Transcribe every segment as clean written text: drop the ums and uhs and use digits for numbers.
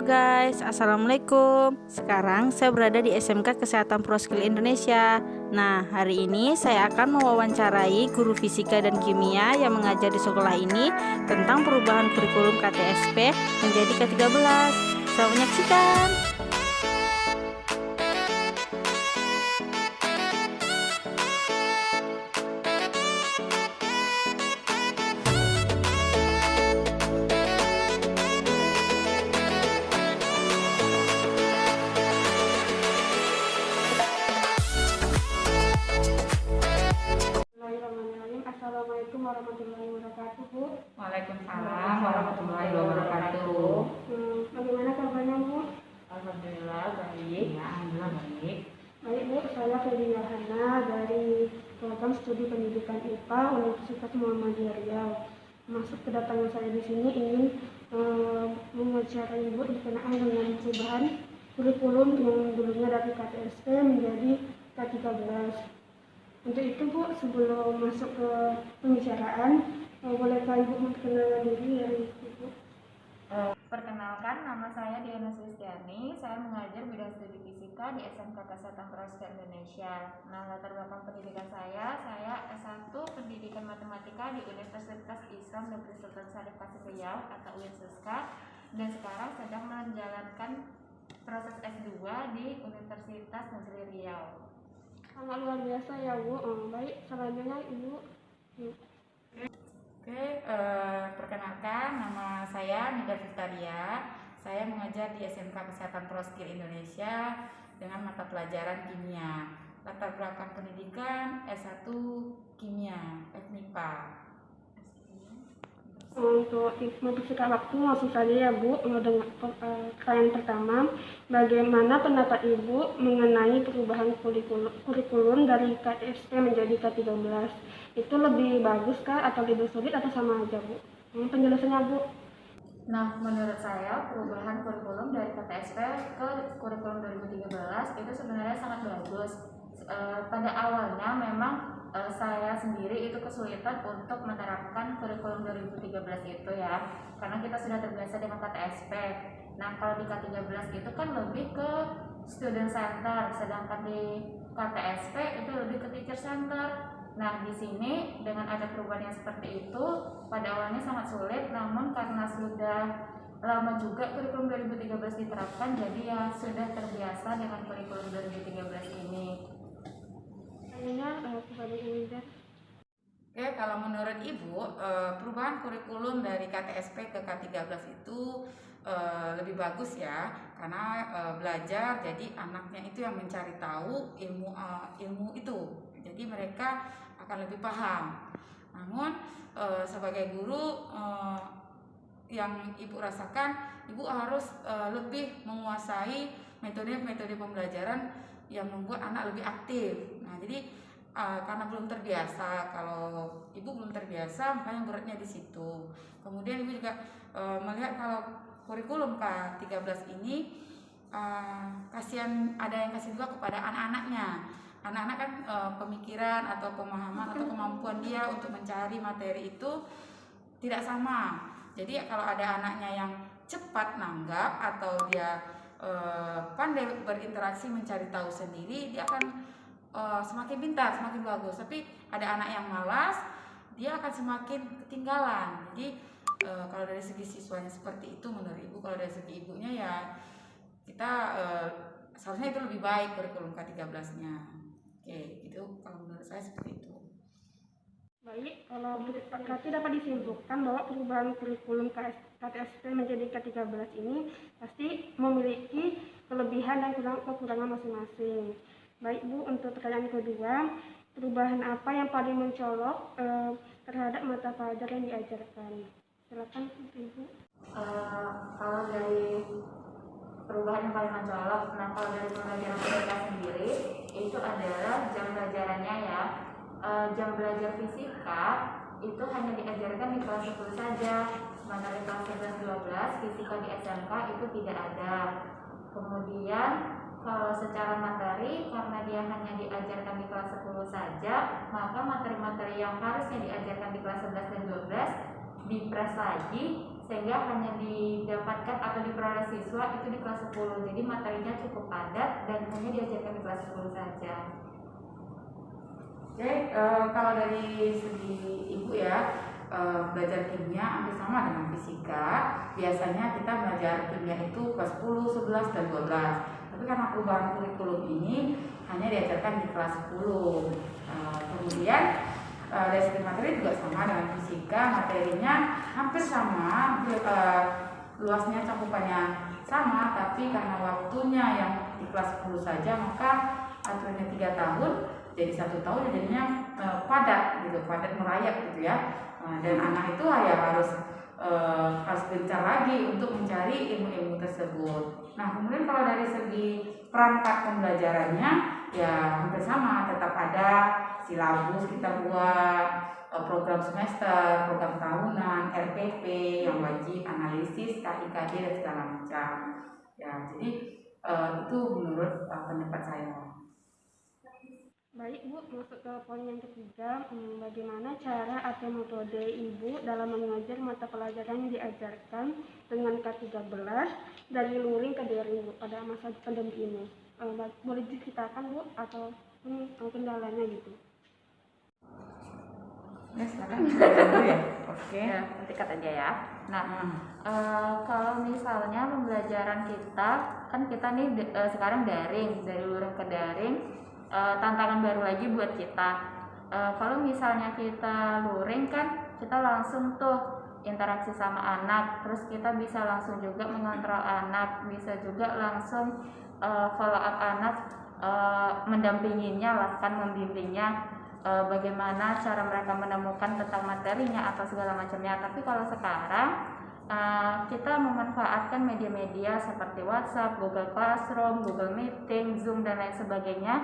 guys, Assalamualaikum. Sekarang saya berada di SMK Kesehatan Proskill Indonesia. Nah, hari ini saya akan mewawancarai guru fisika dan kimia yang mengajar di sekolah ini tentang perubahan kurikulum KTSP menjadi K13. Selamat menyaksikan. Assalamualaikum warahmatullahi wabarakatuh, Bu. Waalaikumsalam warahmatullahi wabarakatuh. Bagaimana kabarnya, Bu? Alhamdulillah baik. Ya, alhamdulillah baik. Baik, Bu. Saya Feby Yohana dari program studi pendidikan IPA Universitas Muhammadiyah Riau. Masuk kedatangan saya di sini ingin mewawancarai Ibu berkenaan dengan perubahan kurikulum yang dulunya dari KTSP menjadi K13. Untuk itu, Bu, sebelum masuk ke pembicaraan, bolehkah Ibu memperkenalkan diri dari Ibu? Perkenalkan, nama saya Diana Sulistiani. Saya mengajar bidang studi fisika di SMK Kesehatan Proskill Indonesia. Nah, latar belakang pendidikan saya S1 Pendidikan Matematika di Universitas Islam Negeri Sultan Syarif Kasih Riau atau UINSISKA, dan sekarang sedang menjalankan proses S2 di Universitas Negeri Riau. Sangat luar biasa ya, Bu. Baik, selanjutnya Ibu. Perkenalkan, nama saya Nida Victoria. Saya mengajar di SMK Kesehatan Proskill Indonesia dengan mata pelajaran kimia. Latar belakang pendidikan S1 Kimia, FMIPA. Untuk mempersingkat waktu, langsung saja ya, Bu. Dengan pertanyaan pertama, bagaimana pendapat Ibu mengenai perubahan kurikulum dari KTSP menjadi K13? Itu lebih bagus kah atau lebih sulit atau sama aja, Bu? Penjelasannya, Bu. Nah, menurut saya perubahan kurikulum dari KTSP ke kurikulum 2013 itu sebenarnya sangat bagus. Pada awalnya memang saya sendiri itu kesulitan untuk menerapkan kurikulum 2013 itu ya, karena kita sudah terbiasa dengan KTSP. Nah, kalau di K13 itu kan lebih ke student center, sedangkan di KTSP itu lebih ke teacher center. Nah, di sini dengan ada perubahan yang seperti itu, pada awalnya sangat sulit, namun karena sudah lama juga kurikulum 2013 diterapkan, jadi ya sudah terbiasa dengan kurikulum 2013 ini. Oke, kalau menurut Ibu, perubahan kurikulum dari KTSP ke K13 itu lebih bagus ya, karena belajar, jadi anaknya itu yang mencari tahu ilmu itu, jadi mereka akan lebih paham. Namun sebagai guru yang Ibu rasakan, Ibu harus lebih menguasai metode-metode pembelajaran yang membuat anak lebih aktif. Nah, jadi karena belum terbiasa, kalau Ibu belum terbiasa, makanya beratnya di situ. Kemudian Ibu juga melihat kalau kurikulum K13 ini kasihan, ada yang kasih juga kepada anak-anaknya. Anak-anak kan pemikiran atau pemahaman atau kemampuan dia untuk mencari materi itu tidak sama. Jadi kalau ada anaknya yang cepat nanggap atau dia pandai berinteraksi mencari tahu sendiri, dia akan semakin pintar, semakin bagus. Tapi ada anak yang malas, dia akan semakin ketinggalan. Jadi kalau dari segi siswanya seperti itu menurut Ibu, kalau dari segi ibunya ya kita seharusnya itu lebih baik kurikulum K13-nya. Oke, itu kalau menurut saya seperti itu. Baik, kalau berarti dapat disimpulkan bahwa perubahan kurikulum KTSP menjadi K13 ini pasti memiliki kelebihan dan kekurangan masing-masing. Baik, Bu, untuk pertanyaan kedua, perubahan apa yang paling mencolok terhadap mata pelajaran yang diajarkan? Silakan, Ibu. Kalau dari perubahan yang paling mencolok, nah kalau dari pembelajaran fisika sendiri itu adalah jam pelajarannya ya. Jam belajar fisika itu hanya diajarkan di kelas 10 saja, sementara di kelas 11-12 fisika di SMK itu tidak ada. Kemudian kalau secara materi, karena dia hanya diajarkan di kelas 10 saja, maka materi-materi yang harusnya diajarkan di kelas 11 dan 12 dipres lagi sehingga hanya didapatkan atau diperoleh siswa itu di kelas 10. Jadi materinya cukup padat dan hanya diajarkan di kelas 10 saja. Oke, kalau dari segi ibu ya, belajar kimia hampir sama dengan fisika. Biasanya kita belajar kimia itu kelas 10, 11, dan 12. Tapi karena perubahan kurikulum ini hanya diajarkan di kelas 10. Kemudian dari segi materi juga sama dengan fisika, materinya hampir sama, luasnya cakupannya sama, tapi karena waktunya yang di kelas 10 saja, maka aturannya 3 tahun, jadi 1 tahun jadinya padat gitu, padat merayap gitu ya. Dan anak itu ya harus gencar lagi untuk mencari ilmu-ilmu tersebut. Nah, kemudian kalau dari segi perangkat pembelajarannya ya hampir sama, tetap ada silabus kita buat, program semester, program tahunan, RPP yang wajib, analisis, KIKD dan segala macam. Ya, jadi itu menurut pendapat saya. Baik Bu, masuk ke poin yang ketiga, bagaimana cara atau metode Ibu dalam mengajar mata pelajaran yang diajarkan dengan K13 dari luring ke daring Bu pada masa pandemi ini. Boleh diceritakan Bu atau kendalanya gitu? Ya, silakan dulu ya. Oke. Ya, nanti kata aja ya. Nah, kalau misalnya pembelajaran kita, kan kita nih sekarang daring, dari luring ke daring, tantangan baru lagi buat kita. Kalau misalnya kita luring kan, kita langsung tuh interaksi sama anak, terus kita bisa langsung juga mengontrol anak, bisa juga langsung follow up anak, mendampinginya lah kan, membimbingnya. Bagaimana cara mereka menemukan tentang materinya atau segala macamnya. Tapi kalau sekarang kita memanfaatkan media-media seperti WhatsApp, Google Classroom, Google Meeting, Zoom dan lain sebagainya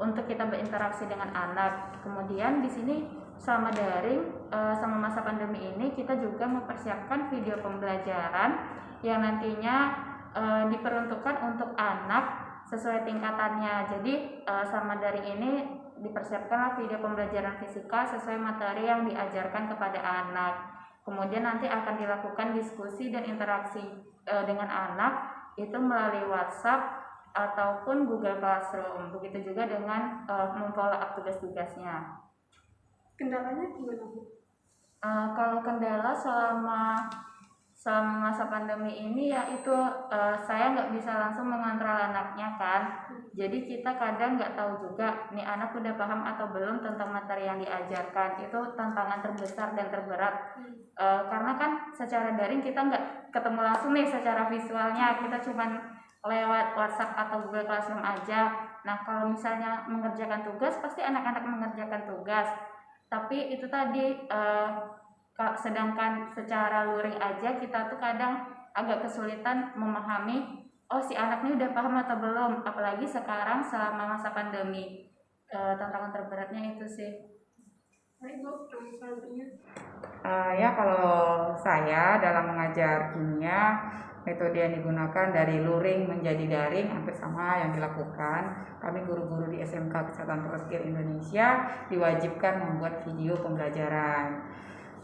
untuk kita berinteraksi dengan anak. Kemudian di sini sama daring, sama masa pandemi ini kita juga mempersiapkan video pembelajaran yang nantinya diperuntukkan untuk anak sesuai tingkatannya. Jadi sama daring ini dipersiapkanlah video pembelajaran fisika sesuai materi yang diajarkan kepada anak. Kemudian nanti akan dilakukan diskusi dan interaksi dengan anak itu melalui WhatsApp ataupun Google Classroom. Begitu juga dengan memfollow up tugas-tugasnya. Kendalanya gimana Bu? Kalau kendala selama masa pandemi ini ya itu saya nggak bisa langsung mengontrol anaknya kan, jadi kita kadang nggak tahu juga nih anak udah paham atau belum tentang materi yang diajarkan. Itu tantangan terbesar dan terberat, karena kan secara daring kita nggak ketemu langsung nih secara visualnya, kita cuman lewat WhatsApp atau Google Classroom aja. Nah, kalau misalnya mengerjakan tugas, pasti anak-anak mengerjakan tugas, tapi itu tadi sedangkan secara luring aja kita tuh kadang agak kesulitan memahami, oh si anak ini udah paham atau belum, apalagi sekarang selama masa pandemi. Tantangan terberatnya itu sih. Baik Bu, selanjutnya. Ya, kalau saya dalam mengajar kimia, metode yang digunakan dari luring menjadi daring hampir sama yang dilakukan. Kami guru-guru di SMK Kesehatan Terusir Indonesia diwajibkan membuat video pembelajaran.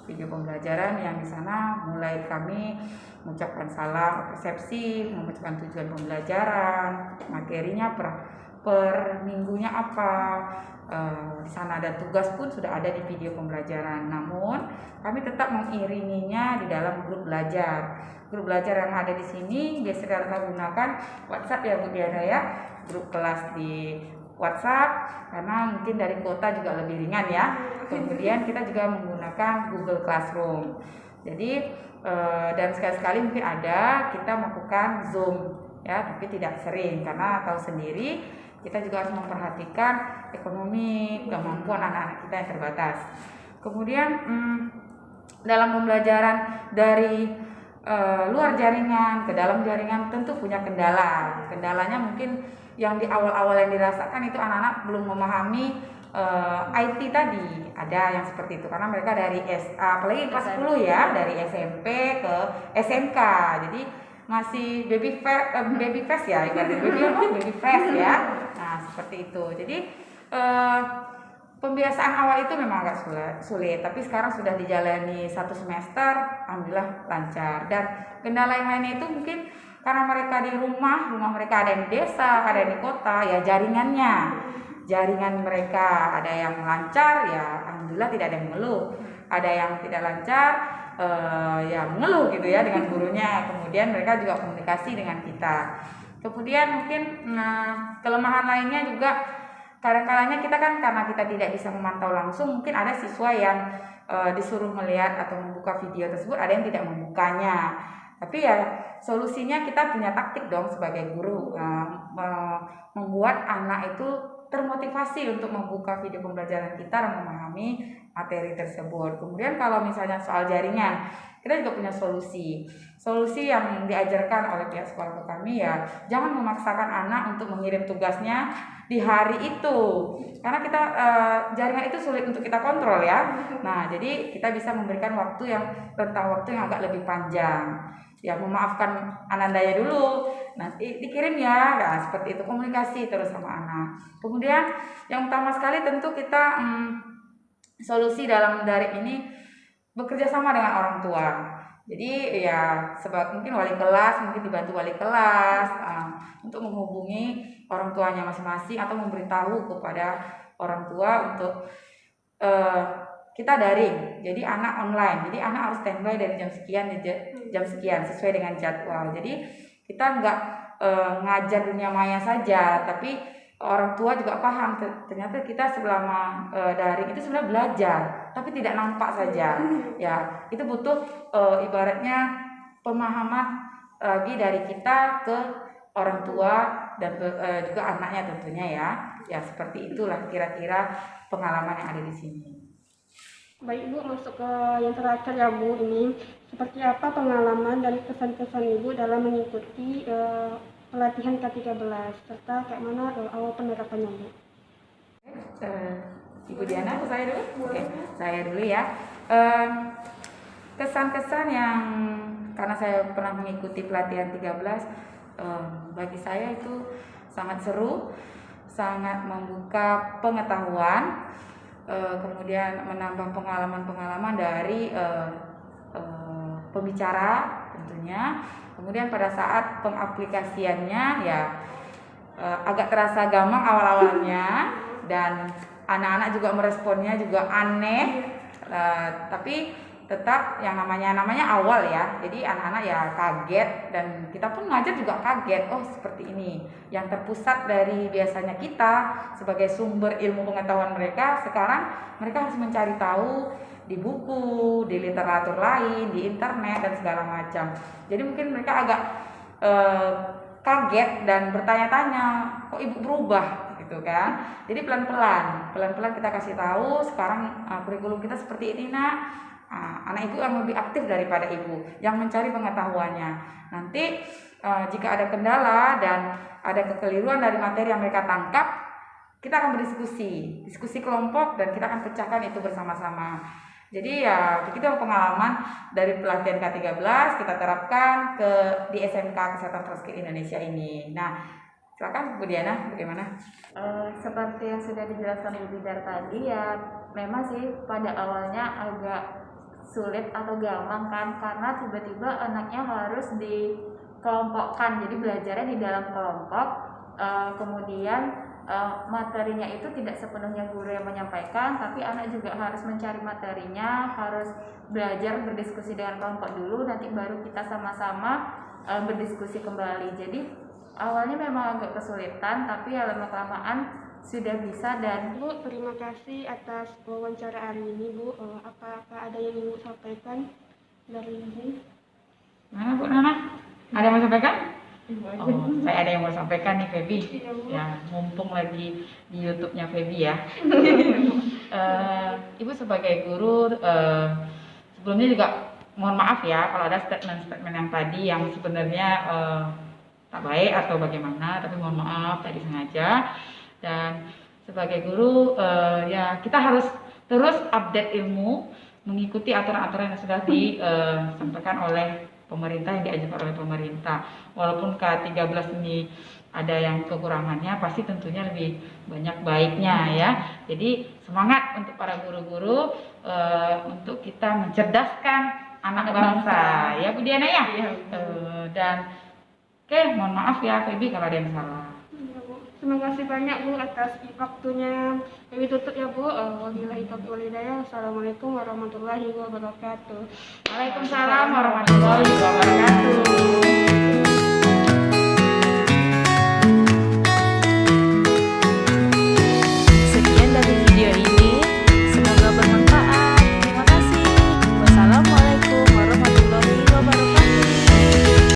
Video pembelajaran yang di sana mulai kami mengucapkan salam persepsi, mengucapkan tujuan pembelajaran, materinya per minggunya apa. Di sana ada tugas pun sudah ada di video pembelajaran. Namun kami tetap mengiringinya di dalam grup belajar. Grup belajar yang ada di sini biasanya kita gunakan WhatsApp ya Bu Diana ya, grup kelas di WhatsApp karena mungkin dari kota juga lebih ringan ya. Kemudian kita juga menggunakan Google Classroom. Jadi dan sekali-sekali mungkin ada kita melakukan Zoom ya, tapi tidak sering karena tahu sendiri kita juga harus memperhatikan ekonomi, kemampuan anak-anak kita yang terbatas. Kemudian dalam pembelajaran dari luar jaringan ke dalam jaringan tentu punya kendala. Kendalanya mungkin yang di awal-awal yang dirasakan itu anak-anak belum memahami IT tadi, ada yang seperti itu karena mereka dari apalagi kelas 10 ya, dari SMP ke SMK, jadi masih baby face ya, ibaratnya baby face ya. Nah seperti itu. Jadi pembiasaan awal itu memang agak sulit, tapi sekarang sudah dijalani 1 semester, alhamdulillah lancar. Dan kendala yang lainnya itu mungkin karena mereka di rumah mereka ada yang di desa, ada yang di kota, ya jaringan mereka ada yang lancar, ya alhamdulillah tidak ada yang mengeluh. Ada yang tidak lancar, ya mengeluh gitu ya dengan gurunya. Kemudian mereka juga komunikasi dengan kita. Kemudian mungkin kelemahan lainnya juga kadang-kalanya kita kan karena kita tidak bisa memantau langsung, mungkin ada siswa yang disuruh melihat atau membuka video tersebut, ada yang tidak membukanya. Tapi ya solusinya kita punya taktik dong sebagai guru, membuat anak itu termotivasi untuk membuka video pembelajaran kita dan memahami materi tersebut. Kemudian kalau misalnya soal jaringan, kita juga punya solusi yang diajarkan oleh pihak sekolah kami, ya jangan memaksakan anak untuk mengirim tugasnya di hari itu, karena kita jaringan itu sulit untuk kita kontrol ya. Nah, jadi kita bisa memberikan rentang waktu yang agak lebih panjang. Ya, memaafkan Anandanya dulu, nanti dikirim ya. Nah, seperti itu, komunikasi terus sama anak. Kemudian yang utama sekali tentu kita solusi dalam daring ini bekerja sama dengan orang tua. Jadi ya mungkin wali kelas, mungkin dibantu wali kelas untuk menghubungi orang tuanya masing-masing atau memberitahu kepada orang tua untuk kita daring. Jadi anak online, jadi anak harus standby dari jam sekian sesuai dengan jadwal. Jadi kita nggak ngajar dunia maya saja, tapi orang tua juga paham ternyata kita selama daring itu sebenarnya belajar, tapi tidak nampak saja. Ya, itu butuh ibaratnya pemahaman lagi dari kita ke orang tua dan juga anaknya tentunya ya. Ya, seperti itulah kira-kira pengalaman yang ada di sini. Baik Bu, masuk ke yang terakhir ya Bu, ini seperti apa pengalaman dan kesan-kesan Ibu dalam mengikuti pelatihan K13 serta kayak mana awal penerapannya Bu? Ibu Diana atau saya dulu? Oke, saya dulu ya. Kesan-kesan yang karena saya pernah mengikuti pelatihan 13, bagi saya itu sangat seru, sangat membuka pengetahuan, kemudian menambah pengalaman-pengalaman dari pembicara tentunya. Kemudian pada saat pengaplikasiannya ya agak terasa gampang awal-awalnya, dan anak-anak juga meresponnya juga aneh, tapi tetap yang namanya awal ya, jadi anak-anak ya kaget, dan kita pun ngajar juga kaget, oh seperti ini, yang terpusat dari biasanya kita sebagai sumber ilmu pengetahuan mereka, sekarang mereka harus mencari tahu di buku, di literatur lain, di internet dan segala macam. Jadi mungkin mereka agak kaget dan bertanya-tanya, kok ibu berubah gitu kan. Jadi pelan-pelan kita kasih tahu, sekarang kurikulum kita seperti ini nak. Anak ibu yang lebih aktif daripada ibu, yang mencari pengetahuannya. Nanti jika ada kendala dan ada kekeliruan dari materi yang mereka tangkap, kita akan diskusi kelompok, dan kita akan pecahkan itu bersama-sama. Jadi ya begitu pengalaman dari pelatihan K13 kita terapkan di SMK Kesehatan Proskil Indonesia ini. Nah, silakan Bu Diana, bagaimana? Seperti yang sudah dijelaskan Bu Bidar tadi, ya memang sih pada awalnya agak sulit atau gampang kan, karena tiba-tiba anaknya harus dikelompokkan, jadi belajarnya di dalam kelompok, kemudian materinya itu tidak sepenuhnya guru yang menyampaikan, tapi anak juga harus mencari materinya, harus belajar berdiskusi dengan kelompok dulu, nanti baru kita sama-sama berdiskusi kembali. Jadi awalnya memang agak kesulitan, tapi ya lama-kelamaan sudah bisa. Dan Bu, terima kasih atas wawancara hari ini Bu. Apakah ada yang Ibu sampaikan dari Ibu? Mana Bu Nana? Ada yang mau sampaikan? Oh, saya ada yang mau sampaikan nih Feby. Ya, mumpung lagi di YouTube-nya Feby ya. Ibu sebagai guru, sebelumnya juga mohon maaf ya kalau ada statement-statement yang tadi yang sebenarnya tak baik atau bagaimana, tapi mohon maaf tadi sengaja. Dan sebagai guru ya kita harus terus update ilmu, mengikuti aturan-aturan yang sudah disampaikan oleh pemerintah, yang diajukan oleh pemerintah. Walaupun K13 ini ada yang kekurangannya, pasti tentunya lebih banyak baiknya ya. Jadi semangat untuk para guru-guru untuk kita mencerdaskan anak bangsa ya Bu Diana ya. Dan oke, mohon maaf ya Feby kalau ada yang salah. Terima kasih banyak Bu atas waktunya. Kami tutup ya Bu. Wabillahi taufiq wal hidayah. Assalamualaikum warahmatullahi wabarakatuh. Waalaikumsalam warahmatullahi wabarakatuh.